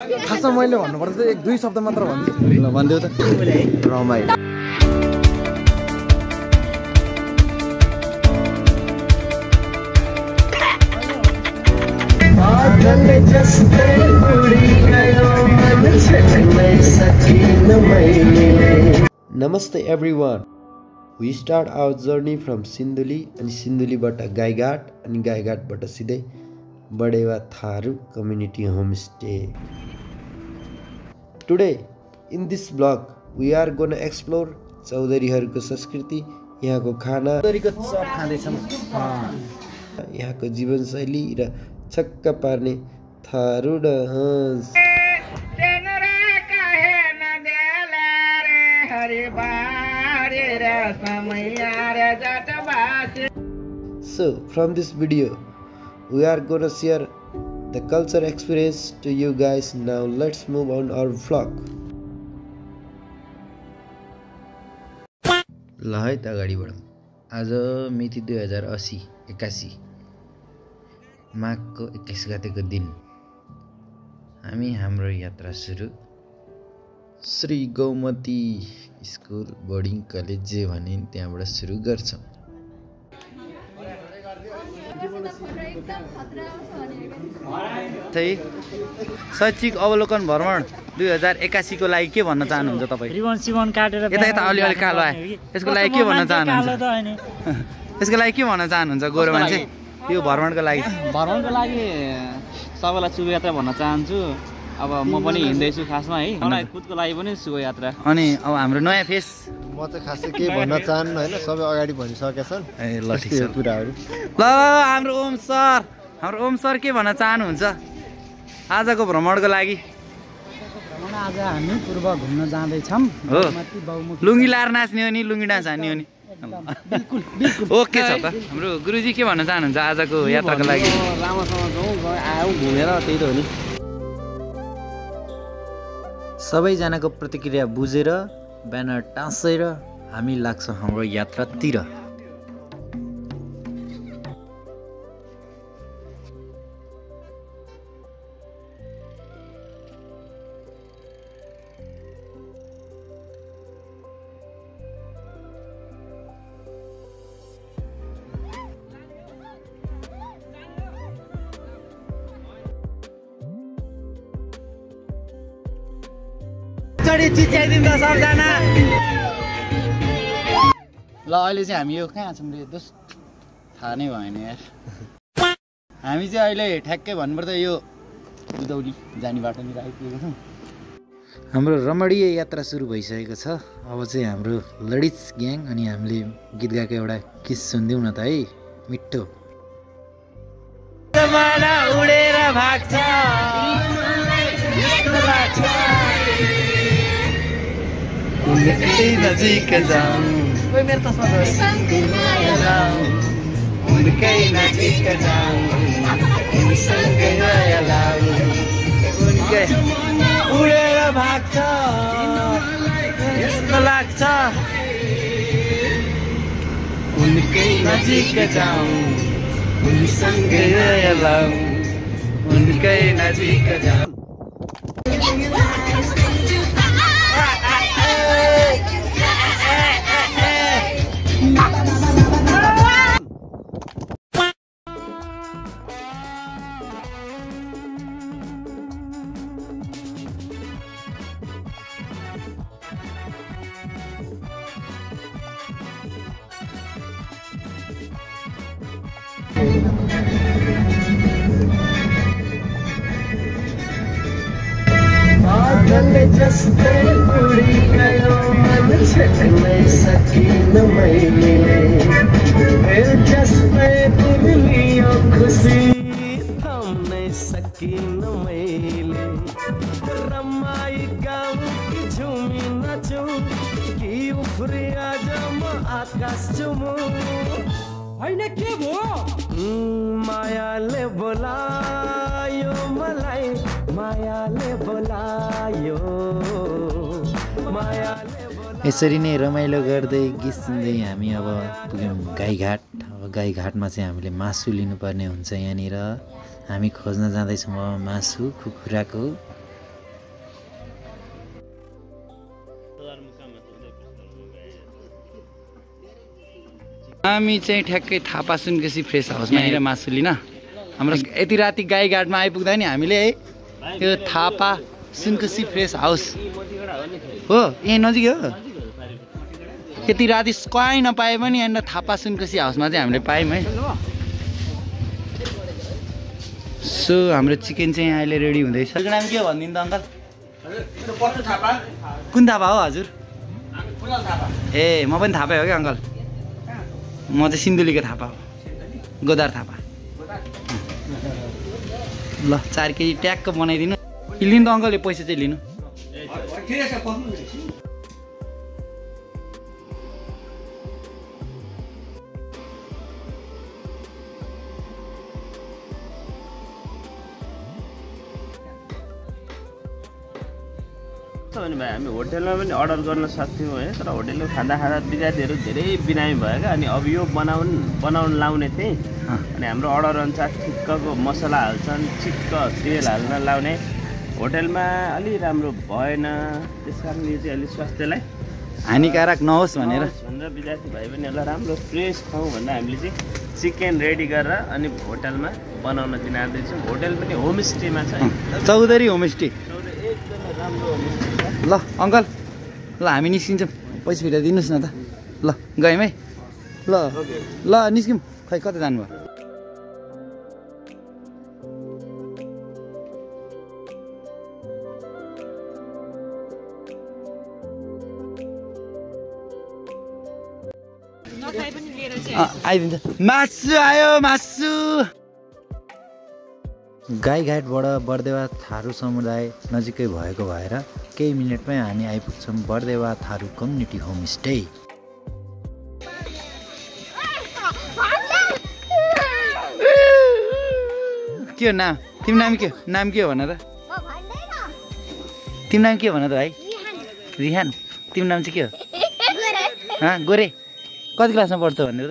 खासमा मैले भन्नुपर्दा चाहिँ एक दुई शब्द मात्र भन्छु ल भन्दिउ त रमाइलो Namaste everyone. We start our journey from Sinduli and Sinduliबाट Gaighat अनि गाईघाटबाट सिधै बडेवा Tharu community homestay. Today in this vlog we are going to explore चौधरीहरूको संस्कृति, यहाँको खाना, चौधरीको चप खाँदै छौं, यहाँको जीवनशैली र छक्क पार्ने Tharu dance. So from this video we are gonna share the culture experience to you guys. Now let's move on our vlog. ल है त अगाडि बढौँ. आज मिति 2080-81 माघको 21 गतेको दिन हामी हाम्रो यात्रा सुरु Shri Gomti school boarding college जे भने त्यहाँबाट सुरु गर्छौं. शैक्षिक अवलोकन भ्रमण 2081 को लागि के भन्न चाहनुहुन्छ तपाई? रिबन सिबन काटेर यता अलि कालो आयो. यसको लागि के भन्न चाहनुहुन्छ? यसको लागि के भन्न चाहनुहुन्छ गोरो मान्छे? यो भ्रमणको लागि सबैलाई शुभ यात्रा भन्न चाहन्छु. अब म पनि हिँड्दैछु खासमा है, मलाई खुदको लागि पनि शुभ यात्रा. अनि अब हाम्रो नयाँ फेस म चाहिँ खासै के भन्न चाहन्न हैन, सबै अगाडि भनिसकेका छन्. ए ल ठीक छ कुराहरु. ल हाम्रो ओम सर के भन्न चाहनुहुन्छ आजको भ्रमणको लागि? भ्रमण आज हामी पूर्व घुम्न जाँदै छौं. हो, लुङ्गी लाएर नाच्ने हो नि, लुङ्गी डान्स हान्ने हो नि? बिल्कुल बिल्कुल ओके छ त. हाम्रो गुरुजी के भन्न चाहनुहुन्छ आजको यात्राको लागि? राम्रोसँग जाउँ, आऊ घुमेर, त्यही त हो नि. सबैजनाको प्रतिक्रिया बुझेर ब्यानर टाँसेर हामी लाग्छौँ हाम्रो यात्रातिर. चिच्याइदिन्छ सबजना. ल अहिले चाहिँ हामी यो कहाँ छौँ रे दोस्त, थाहा नै भएन यार. हामी चाहिँ अहिले ठ्याक्कै भन्नुपर्दा यो उदौली जाने बाटोतिर आइपुगेको छौँ. हाम्रो रमणीय यात्रा सुरु भइसकेको छ. अब चाहिँ हाम्रो लडिज ग्याङ अनि हामीले गीत गाएको एउटा किस सुनिदिउँ न त है, मिठो. उडेर भाग्छ उनकै नजिक जाऊँ, कोही मेरो तस्मा उनकै नजिक जाऊँ, उनसँगै माया लाऊँ, उनकै उडेर भाग्छ यस्तो लाग्छ, उनकै नजिक जाऊँ, उनसँगै माया लाऊँ, उनकै नजिक जाऊँ. जस्तै उडी गयो मन छेक्नै सकिन मैले, जस्तै तिर्लियो खुसी थाम्नै सकिन मैले. रमाई गाउँ कि झुमी नाचौँ कि उफ्री आज म आकाश चुमु, होइन के भो मायाले बोलायो मलाई, मायाले बोलायो, मायाले. यसरी नै रमाइलो गर्दै गीत सुन्दै हामी अब पुग्यौँ गाईघाट. अब गाईघाटमा चाहिँ हामीले मासु लिनुपर्ने हुन्छ. यहाँनिर हामी खोज्न जाँदैछौँ अब मासु कुखुराको. हामी चाहिँ ठ्याक्कै थापा सुनकोसी फ्रेस हाउसमा यहाँनिर मासु लिन हाम्रो यति राति गाईघाटमा आइपुग्दा नि हामीले है यो थापा सुनकोसी फ्रेस हाउस हो यहीँ नजिक हो यति राति कहीँ नपाए पनि यहाँनिर थापा सुनकोसी हाउसमा चाहिँ हामीले पायौँ है सो हाम्रो चिकन चाहिँ अहिले रेडी हुँदैछ नाम के हो भनिदिनु त अङ्कल कुन थापा हो हजुर ए म पनि थापै हो क्या अङ्कल म चाहिँ सिन्धुलीको थापा हो गोदार थापा ल 4 केजी ट्याक्क बनाइदिनु लिनु त अङ्कलले पैसा चाहिँ लिनु भने भाइ हामी होटलमा पनि अर्डर गर्न सक्थ्यौँ है तर होटलमा खाँदा विद्यार्थीहरू धेरै बिरामी भयो क्या अनि अब यो बनाउन लाउने थिएँ अनि हाम्रो अर्डर अनुसार ठिक्कको मसला हाल्छन् ठिक्क तेल हाल्न लाउने होटलमा अलि राम्रो भएन त्यस कारण यो चाहिँ अलिक स्वास्थ्यलाई हानिकारक नहोस् भनेर विद्यार्थी भाइ पनि यसलाई राम्रो फ्रेस खाउँ भनेर हामीले चाहिँ चिकन रेडी गरेर अनि होटलमा बनाउन दिन आँदैछौँ होटल पनि होमस्टेमा छ चौधरी होमस्टे एकदमै राम्रो होमस्टे छ ल अङ्कल ल हामी निस्किन्छौँ पैसा फिर्ता दिनुहोस् न त ल गयौँ है ल ल निस्क्यौँ खै कता जानुभयो आइदिन्छ मासु आयो मासु गाईघाटबाट बर्देवा थारू समुदाय नजिकै भएको भएर केही मिनटमै हामी आइपुग्छौँ बर्देवा थारू कम्युनिटी होमस्टे के हो नाम तिम्रो नाम के हो भन त तिम्रो नाम के हो भन त भाइ रिहान तिम्रो नाम चाहिँ के हो गोरे कति क्लासमा पढ्छौ भन्ने त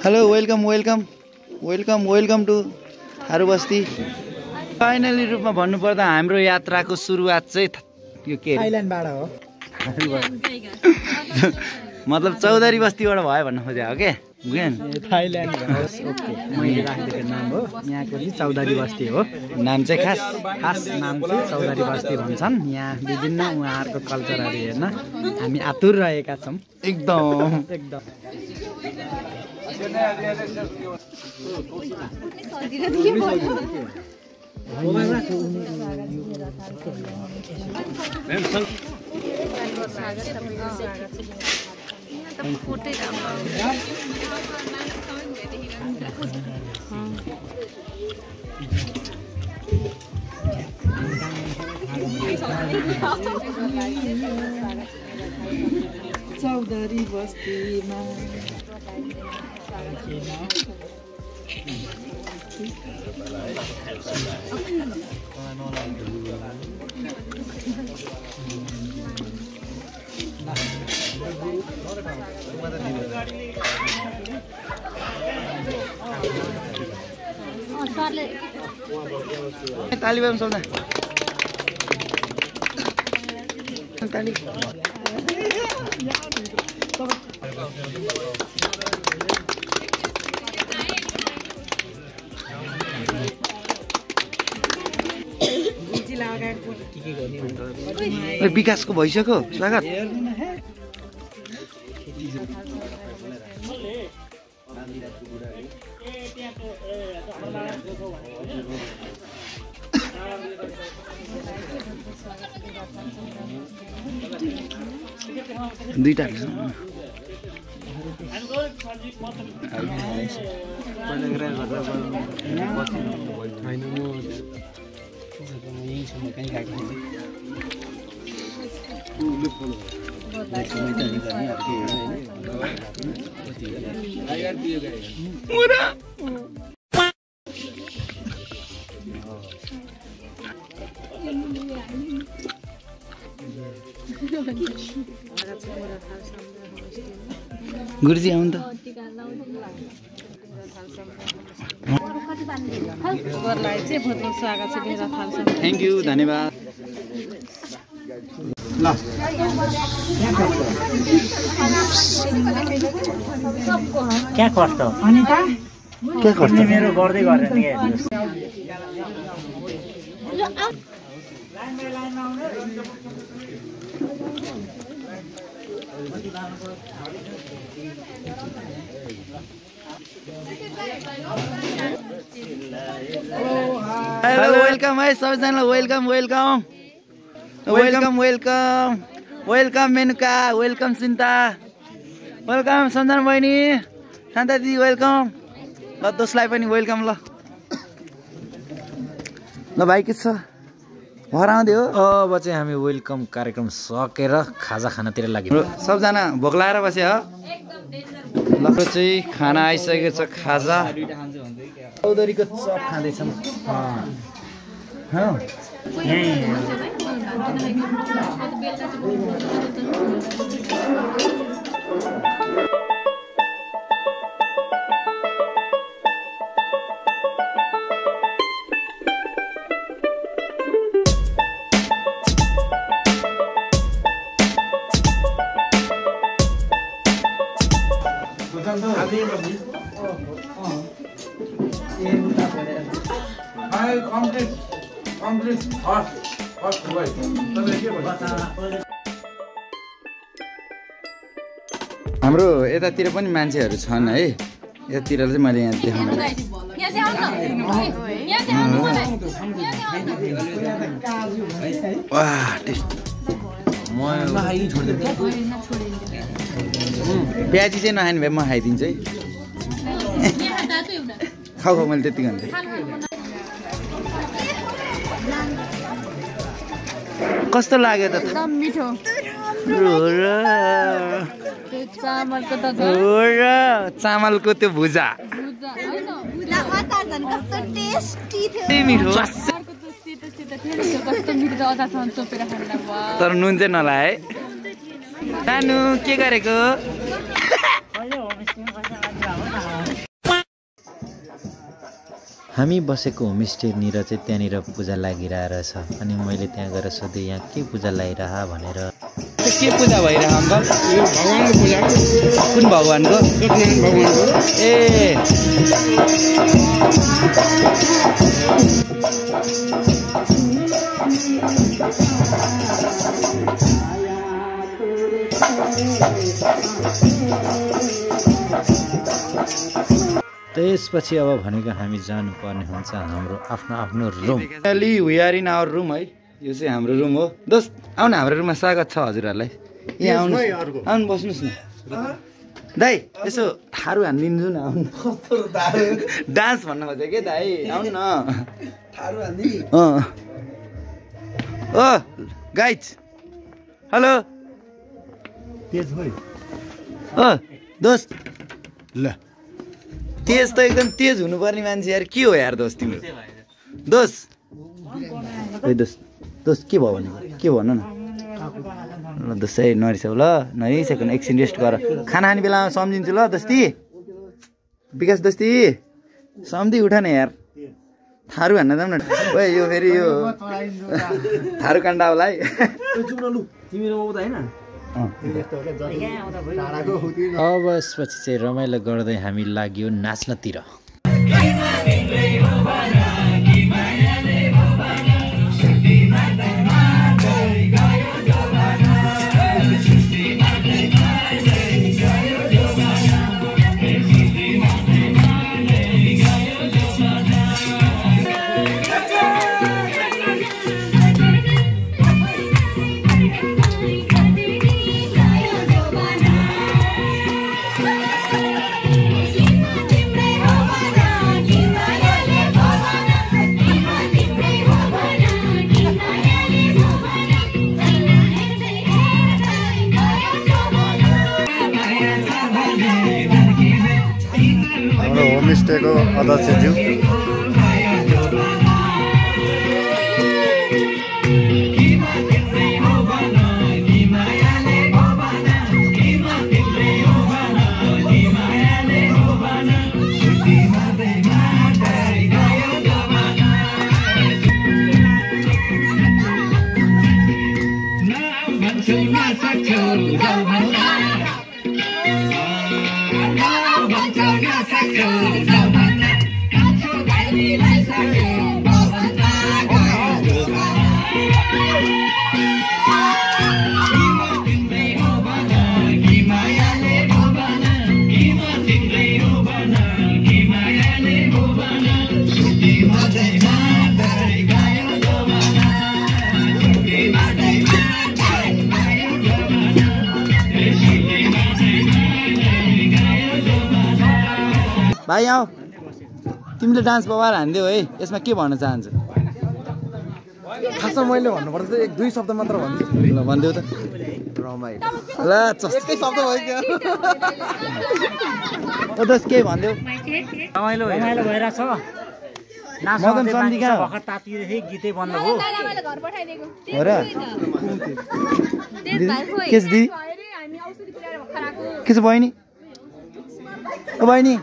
hello welcome to Tharu Basti finally रूपमा भन्नुपर्दा हाम्रो यात्राको सुरुवात चाहिँ यो के थाइल्यान्डबाट हो मतलब चौधरी बस्तीबाट भयो भन्नु खोजेको हो के थाइल्यान्ड ओके मैले राखेको नाम हो यहाँको चाहिँ चौधरी बस्ती हो नाम चाहिँ खास नाम चाहिँ चौधरी बस्ती भन्छन् यहाँ विभिन्न उहाँहरूको कल्चरहरू हेर्न हामी आतुर रहेका छौँ एकदम चौधरी बस्तीमा ताली बजाउँ सोध्दा ताली विकासको भइसक्यो स्वागत दुईटा गुरुजी आउनु त थ्याङ्क यू धन्यवाद ल क्या कस्तो के कस्तो मेरो गर्दै गरेर नि हेलो वेलकम है सबैजना welcome welcome welcome welcome welcome Menuka welcome Sinta welcome Samjhana बहिनी शान्ता दिदी वेलकम ल दोस्रोलाई पनि वेलकम ल भाइ के छ हराउँदै हो अब चाहिँ हामी वेलकम कार्यक्रम सकेर खाजा खानातिर लाग्यौँ सबजना भोक लाएर बस्यो हो ल चाहिँ खाना आइसकेको छ खाजा चौधरीको चप खाँदैछौँ हाम्रो यतातिर पनि मान्छेहरू छन् है यतातिर चाहिँ मैले यहाँ देखाउनु वाह टेस्ट प्याजी चाहिँ नखाने भए म खाइदिन्छु है खाऊ खाऊ मैले त्यति भन्थेँ कस्तो लाग्यो त मिठो चामलको त्यो भुजा मिठो तर नुन चाहिँ नलाए नानु के गरेको हामी बसेको होमस्टेनिर चाहिँ त्यहाँनिर पूजा लागिरहेछ अनि मैले त्यहाँ गएर सोधेँ यहाँ के पूजा लागिरह भनेर के पूजा भइरह अङ्कल यो भगवानको पूजा कुन भगवानको भगवानको ए त्यसपछि अब भनेको हामी जानुपर्ने हुन्छ हाम्रो आफ्नो आफ्नो room we are in our room है यो चाहिँ हाम्रो रुम हो दोस्त आउनु हाम्रो रुममा स्वागत छ हजुरहरूलाई यहाँ आउनु आउनु बस्नुहोस् न दाइ यसो थारू हानिदिन्छु न आउनु डान्स भन्न खोजेँ के दाइ आउनु न ओ गाइज हेलो ओ दोस्त ल तेज त एकदम तेज हुनुपर्ने मान्छे यार के हो यार दोस्त तिम्रो दोस्त दोस्त के भयो भनेको के भन्नु न ल दोस्तै नरिसाउ ल नरिसाइकन एकछिन रेस्ट गर खाना खाने बेलामा सम्झिन्छु ल दोस्ती विकास दोस्ती सम्झि उठ न यार थारू हान्न जाउँ न ओए यो फेरि यो थारू काण्ड होला है अब यसपछि चाहिँ रमाइलो गर्दै हामी लाग्यो नाच्नतिर होमस्टेको अध्यक्षज्यू भाइ आऊ तिमीले डान्स बवाल हान्दियौ है यसमा के भन्न चाहन्छु खासमा मैले भन्नुपर्दा चाहिँ एक दुई शब्द मात्र भन्छु ल भन्देऊ त रमाइलो ल एकै शब्द भयो क्या ओदस के भन्देऊ रमाइलो भइरहेछ मदन चन्द्रिका भर्खर तातिरहेको गीतै बन्द हो हो र के छ दिदी के छ बहिनी ओ बहिनी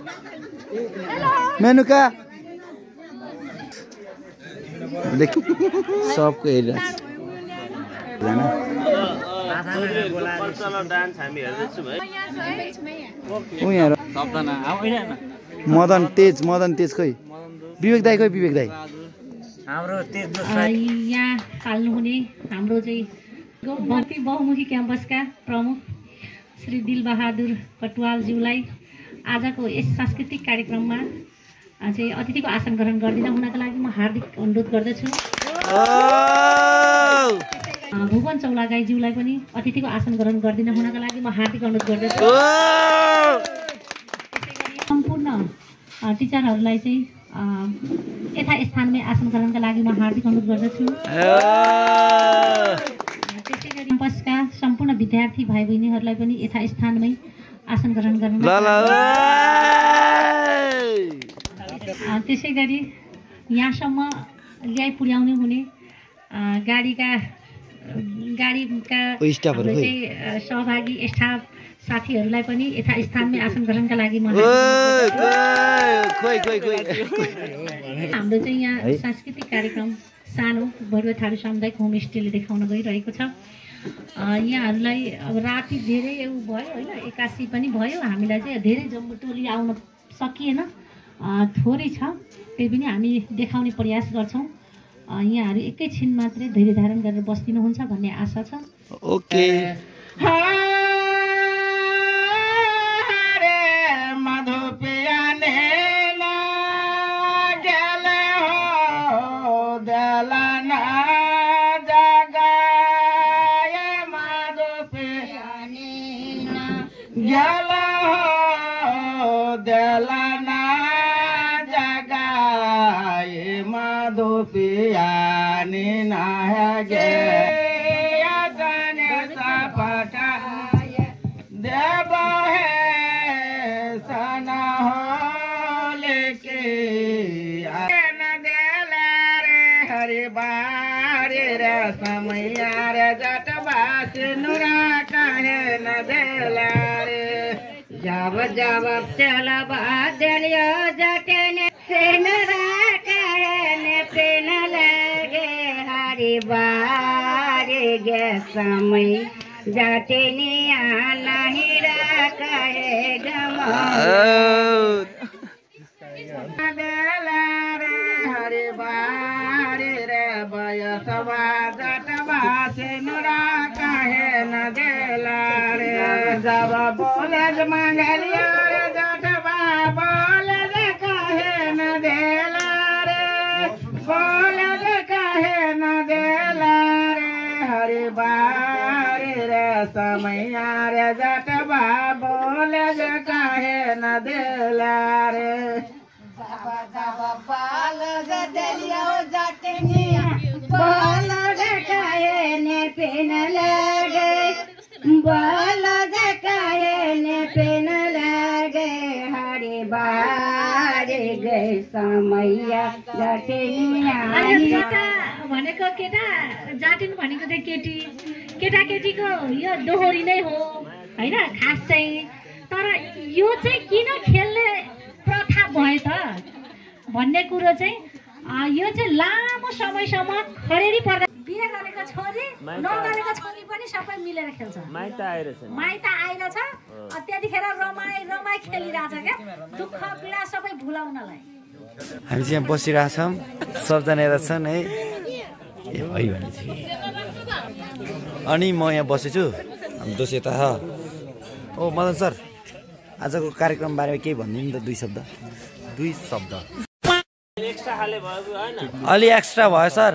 मेनुका सबको हेरिरहेको मदन तेज खोइ विवेक दाई खोइ विवेक दाई यहाँ हाल्नुहुने हाम्रो चाहिँ बहुमुखी क्याम्पसका प्रमुख श्री दिलबहादुर कटुवालज्यूलाई आजको यस सांस्कृतिक कार्यक्रममा चाहिँ अतिथिको आसन ग्रहण गरिदिन हुनका लागि म हार्दिक अनुरोध गर्दछु। भुवन चौलागाईज्यूलाई पनि अतिथिको आसन ग्रहण गरिदिन हुनका लागि म हार्दिक अनुरोध गर्दछु। सम्पूर्ण टिचरहरूलाई चाहिँ यथास्थानमै आसन ग्रहणका लागि म हार्दिक अनुरोध गर्दछु। त्यसै गरी क्याम्पसका सम्पूर्ण विद्यार्थी भाइ बहिनीहरूलाई पनि यथास्थानमै आसन ग्रहण गर्नु। त्यसै गरी यहाँसम्म ल्याइ पुर्याउने हुने गाडीका सहभागी स्टाफ साथीहरूलाई पनि यथास्थानमै आसन ग्रहणका लागि म हाम्रो चाहिँ यहाँ सांस्कृतिक कार्यक्रम सानो बरुवा थारू सामुदायिक होमस्टेले देखाउन गइरहेको छ। यहाँहरूलाई अब राति धेरै भयो होइन 81 पनि भयो, हामीलाई चाहिँ धेरै जम्मू टोली आउन सकिएन, थोरै छ, त्यही पनि हामी देखाउने प्रयास गर्छौँ। यहाँहरू एकैछिन मात्रै धैर्य धारण गरेर बस्दिनुहुन्छ भन्ने आशा छ। ओके जब चला बादलियो जटने से न लगे हरी बारे गे समय जटने नहीं रखे गमा हरी बारे रे बयसवा जटवा से नुरा कहे न देला रे जब बोले मंगलिया रे जटवा बोले कहे न देला रे बोले कहे न देला रे हरि बारी रे समैया रे जटवा बोले कहे न देला रे बाल गदलिया जटनिया बाल कहे ने पेन लगे बाल कहे ने पेन लगे हरे बारे गए समैया जटनिया भनेको केटा जाटिन भनेको चाहिँ केटाकेटीको यो दोहोरी नै हो हैन खास चाहिँ। तर यो चाहिँ किन खेल्ने प्रथा भयो त भन्ने कुरो चाहिँ यो चाहिँ लामो समयसम्म खडेरी पर्दा बिहे गरेको छोरी नगरेको छोरी पनि सबै मिलेर खेल्छ माइत आएर छ त्यतिखेर रमाई खेलिरहेछ क्या दुःख पीडा सबै भुलाउनलाई हामी चाहिँ यहाँ बसिरहेछौँ सबजना यता छन् है ए है भनेपछि अनि म यहाँ बसेछु दोष यता ओ मदन सर आजको कार्यक्रम बारेमा केही भनिदिनु त दुई शब्द अलि एक्स्ट्रा भयो सर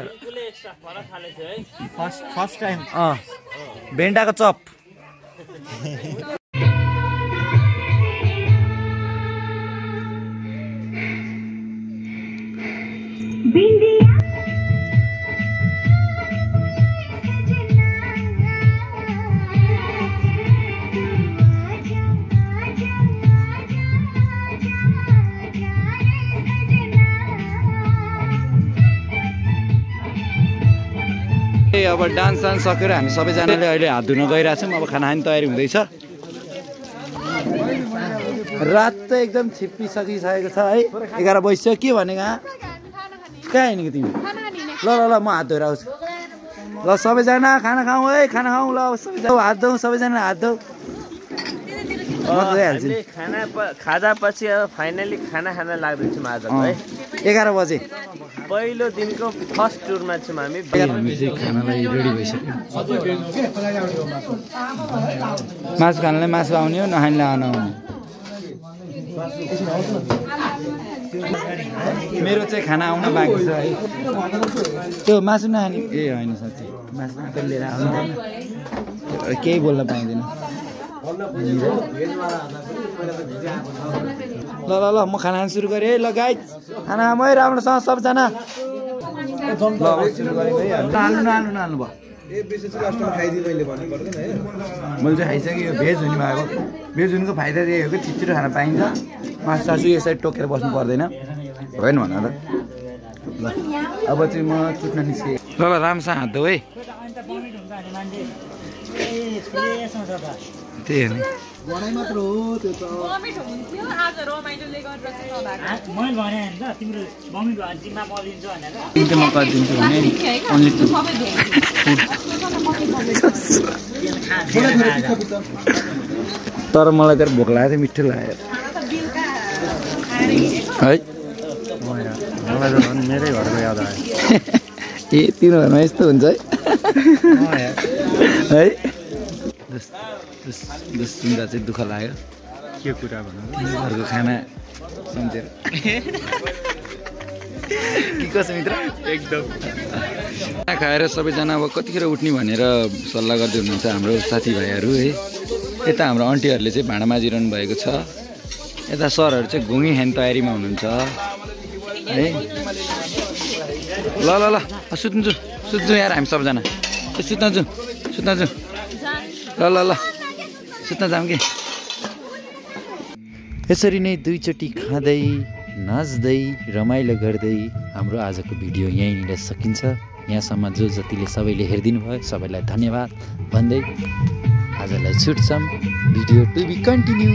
फर्स्ट टाइम भेन्डाको चप अब डान्स सकेर हामी सबैजनाले अहिले हात धुन गइरहेछौँ अब खाना खाने तयारी हुँदैछ रात त एकदम छिप्पिसकिसकेको छ है 11 बजिसक्यो के भनेको कहाँ हिँडेको तिमी ल म हात धोएर आउँछु ल सबैजना खाना खाउँ है खाना खाउँ ल सबैजना हात धोउँ सबैजना हात धोउँ खाजा पछि अब फाइनली खाना खान लाग्दैछौँ आज है 11 बजे पहिलो दिनको फर्स्ट टुरमा छौँ हामी खानालाई रेडी भइसक्यो मासु खानालाई मासु आउने हो नखानेलाई नआउने मेरो चाहिँ खाना आउन बाँकी छ है त्यो मासु नखाने ए होइन साँच्चै मासु आफैले लिएर आउनु केही बोल्न पाइँदैन ल म खाना खान सुरु गरेँ है ल गाइज खाना खाम है राम्रोसँग सबजना ल सुरु गरेको है नहाल्नु भयो मैले चाहिँ खाइसकेँ यो भेज हुने भएको भेज हुनुको फाइदा त्यही हो कि छिटो खाना पाइन्छ मासु सासु यो साइड टोकेर बस्नु पर्दैन होइन भन त ल अब चाहिँ म चुट्न निस्केँ ल राम्रोसँग हात धो है त्यही हो तर मलाई त भोक लागेको थियो मिठो लाग्यो है मलाई त मेरै घरको याद आयो ए तिम्रो घरमा यस्तो हुन्छ है सुन्दा चाहिँ दुःख लाग्यो के कुरा भन्नु घरको खाना सम्झेर के कसो मित्र एकदम खाएर सबैजना अब कतिखेर उठ्ने भनेर सल्लाह गर्दै हुनुहुन्छ हाम्रो साथीभाइहरू है यता हाम्रो आन्टीहरूले चाहिँ भाँडा माझिरहनु भएको छ यता सरहरू चाहिँ घुङ्गी खाने तयारीमा हुनुहुन्छ है ल ल ल सुत्नु यार हामी सबजना सुत्न जाउँ ल ल ल सुत्न जाऊँ कि यसरी नै दुईचोटि खाँदै नाच्दै रमाइलो गर्दै हाम्रो आजको भिडियो यहीँनिर सकिन्छ यहाँसम्म जो जतिले सबैले हेरिदिनु भयो सबैलाई धन्यवाद भन्दै आजलाई छुट्छौँ भिडियो टु बी कन्टिन्यू